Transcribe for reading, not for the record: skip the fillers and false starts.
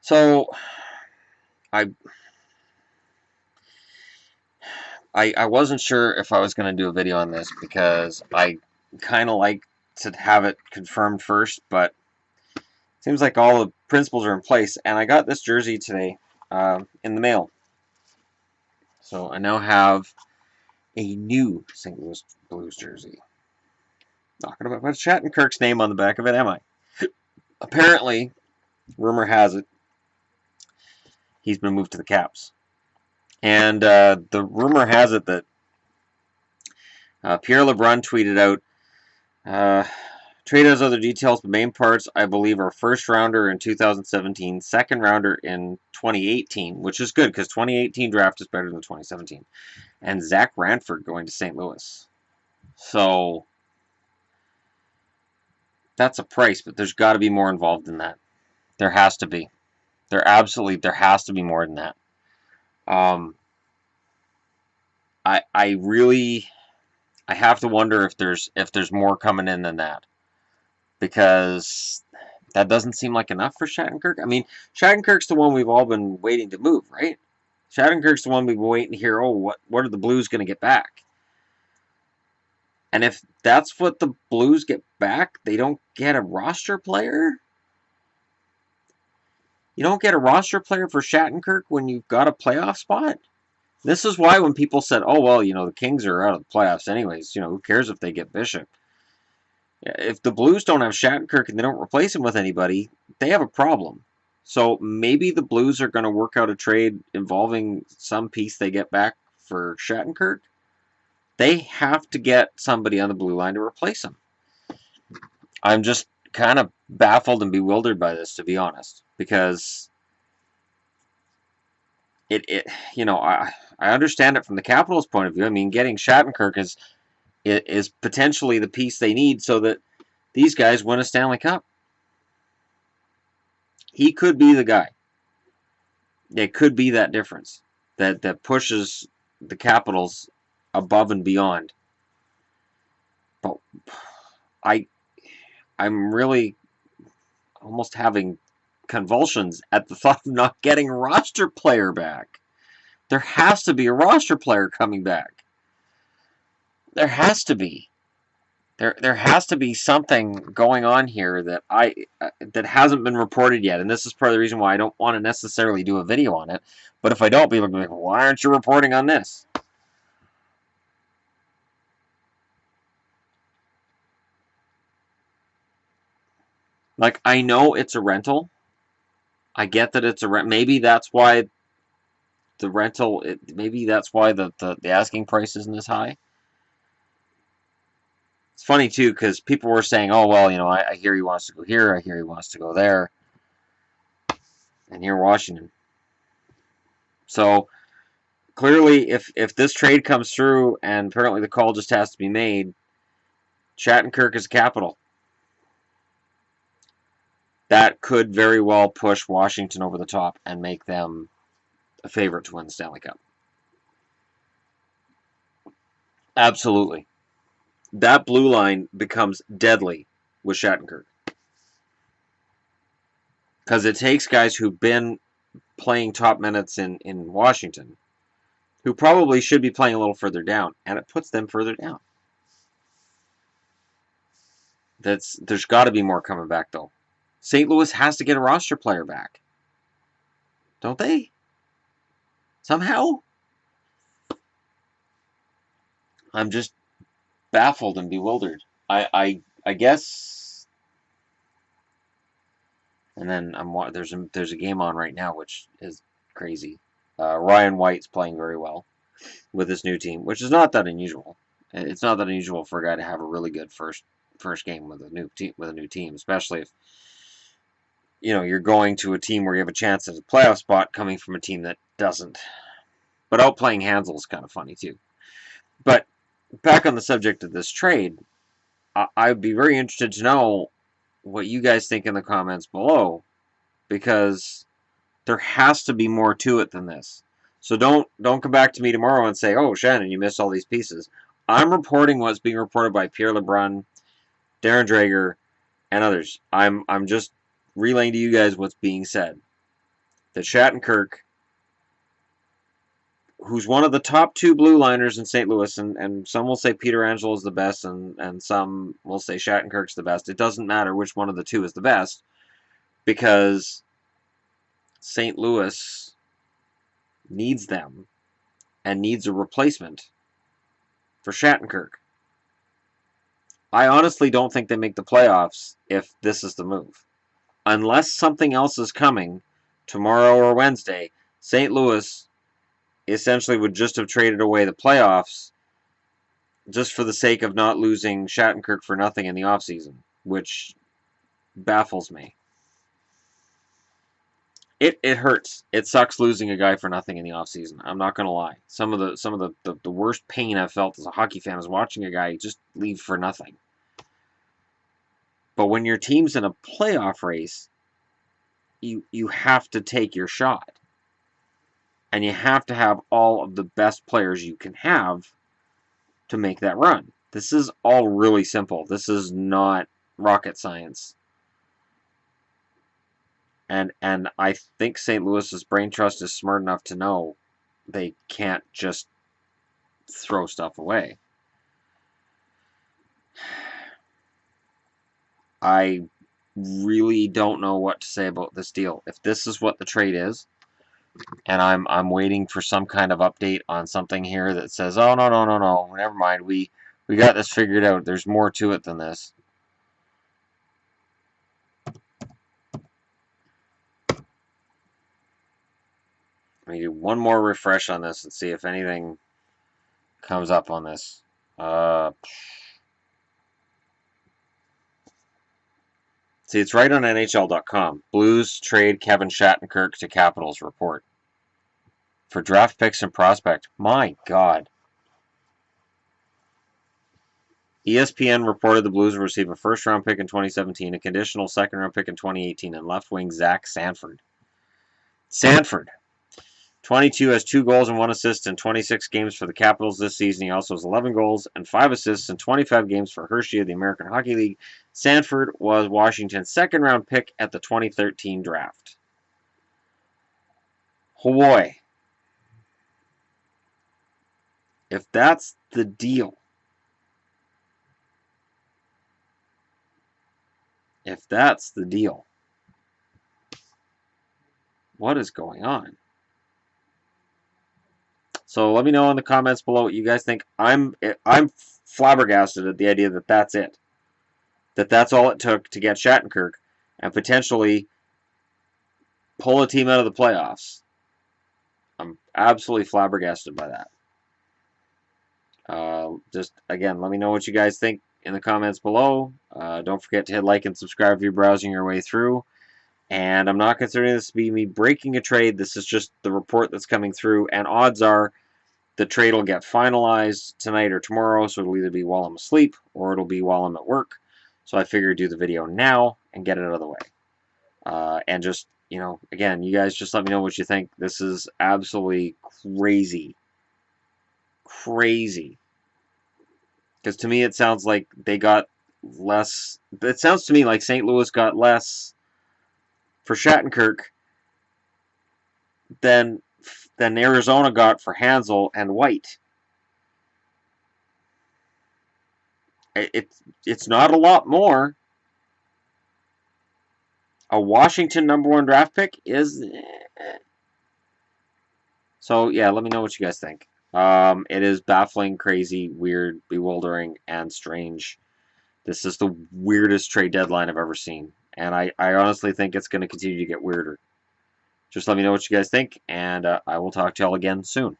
So I I wasn't sure if I was going to do a video on this because I kind of like to have it confirmed first, but it seems like all the principles are in place. And I got this jersey today in the mail. So I now have a new St. Louis Blues jersey. Not going to put Shattenkirk's name on the back of it, am I? Apparently, rumor has it, he's been moved to the Caps. And the rumor has it that Pierre LeBrun tweeted out, trade has other details, but main parts, I believe, are first rounder in 2017, second rounder in 2018, which is good because 2018 draft is better than 2017. And Zach Ranford going to St. Louis. So that's a price, but there's got to be more involved in that. There has to be. There has to be more than that. I really have to wonder if there's more coming in than that, because that doesn't seem like enough for Shattenkirk. I mean, Shattenkirk's the one we've all been waiting to move, right? Shattenkirk's the one we've been waiting to hear, oh, what are the Blues going to get back? And if that's what the Blues get back, they don't get a roster player? You don't get a roster player for Shattenkirk when you've got a playoff spot? This is why when people said, oh, well, the Kings are out of the playoffs anyways, who cares if they get Bishop? If the Blues don't have Shattenkirk and they don't replace him with anybody, they have a problem. So maybe the Blues are going to work out a trade involving some piece they get back for Shattenkirk. They have to get somebody on the blue line to replace him. I'm just kind of baffled and bewildered by this, to be honest, because I understand it from the Capitals' point of view. I mean, getting Shattenkirk is potentially the piece they need so that these guys win a Stanley Cup. He could be the guy. It could be that difference that pushes the Capitals above and beyond. But I'm really almost having convulsions at the thought of not getting a roster player back. There has to be a roster player coming back. There has to be. There has to be something going on here that that hasn't been reported yet, and this is part of the reason why I don't want to necessarily do a video on it. But if I don't, people will be like, "Why aren't you reporting on this?" Like, I know it's a rental. I get that it's a rent. Maybe that's why the rental. Maybe that's why the asking price isn't as high. It's funny too because people were saying, "Oh well, I hear he wants to go here. I hear he wants to go there," and here Washington. So clearly, if this trade comes through, and apparently the call just has to be made, Shattenkirk is a Capital. That could very well push Washington over the top and make them a favorite to win the Stanley Cup. Absolutely. That blue line becomes deadly with Shattenkirk. Because it takes guys who've been playing top minutes in Washington, who probably should be playing a little further down, and it puts them further down. There's got to be more coming back, though. St. Louis has to get a roster player back. Don't they? Somehow? I'm just baffled and bewildered. I guess. And then there's a game on right now which is crazy. Ryan White's playing very well with his new team, which is not that unusual. It's not that unusual for a guy to have a really good first game with a new team, especially if you're going to a team where you have a chance at a playoff spot coming from a team that doesn't. But outplaying Hansel is kind of funny too. But back on the subject of this trade, I'd be very interested to know what you guys think in the comments below, because there has to be more to it than this. So don't come back to me tomorrow and say, "Oh, Shannon, you missed all these pieces." I'm reporting what's being reported by Pierre LeBrun, Darren Dreger, and others. I'm just relaying to you guys what's being said. that Shattenkirk, who's one of the top 2 blue liners in St. Louis, and some will say Pietrangelo is the best, and some will say Shattenkirk's the best. It doesn't matter which one of the two is the best, because St. Louis needs them and needs a replacement for Shattenkirk. I honestly don't think they make the playoffs if this is the move. Unless something else is coming tomorrow or Wednesday, St. Louis essentially would just have traded away the playoffs just for the sake of not losing Shattenkirk for nothing in the offseason, which baffles me. It hurts. It sucks losing a guy for nothing in the offseason. I'm not going to lie. Some of the worst pain I've felt as a hockey fan is watching a guy just leave for nothing. But when your team's in a playoff race, you have to take your shot. And you have to have all of the best players you can have to make that run. This is all really simple. This is not rocket science. And I think St. Louis's brain trust is smart enough to know they can't just throw stuff away. I really don't know what to say about this deal. If this is what the trade is, and I'm waiting for some kind of update on something here that says, oh, no, never mind, we got this figured out. There's more to it than this. Let me do one more refresh on this and see if anything comes up on this. See, it's right on NHL.com. Blues trade Kevin Shattenkirk to Capitals report. For draft picks and prospect. My God. ESPN reported the Blues will receive a first-round pick in 2017, a conditional second-round pick in 2018, and left wing Zach Sanford. 22 has 2 goals and 1 assist in 26 games for the Capitals this season. He also has 11 goals and 5 assists in 25 games for Hershey of the American Hockey League. Sanford was Washington's second-round pick at the 2013 draft. Oh boy. If that's the deal, what is going on? So let me know in the comments below what you guys think. I'm flabbergasted at the idea that that's it. That's all it took to get Shattenkirk and potentially pull a team out of the playoffs. I'm absolutely flabbergasted by that. Just, again, let me know what you guys think in the comments below. Don't forget to hit like and subscribe if you're browsing your way through. And I'm not considering this to be me breaking a trade. This is just the report that's coming through. And odds are the trade will get finalized tonight or tomorrow. So it'll either be while I'm asleep or it'll be while I'm at work. So I figured do the video now and get it out of the way. And just, you know, again, you guys just let me know what you think. This is absolutely crazy. Crazy. Because to me it sounds like they got less. It sounds to me like St. Louis got less for Shattenkirk than Arizona got for Hansel and White. It's not a lot more. A Washington #1 draft pick is. So yeah, let me know what you guys think. It is baffling, crazy, weird, bewildering, and strange. This is the weirdest trade deadline I've ever seen. And I honestly think it's going to continue to get weirder. Just let me know what you guys think, and I will talk to y'all again soon.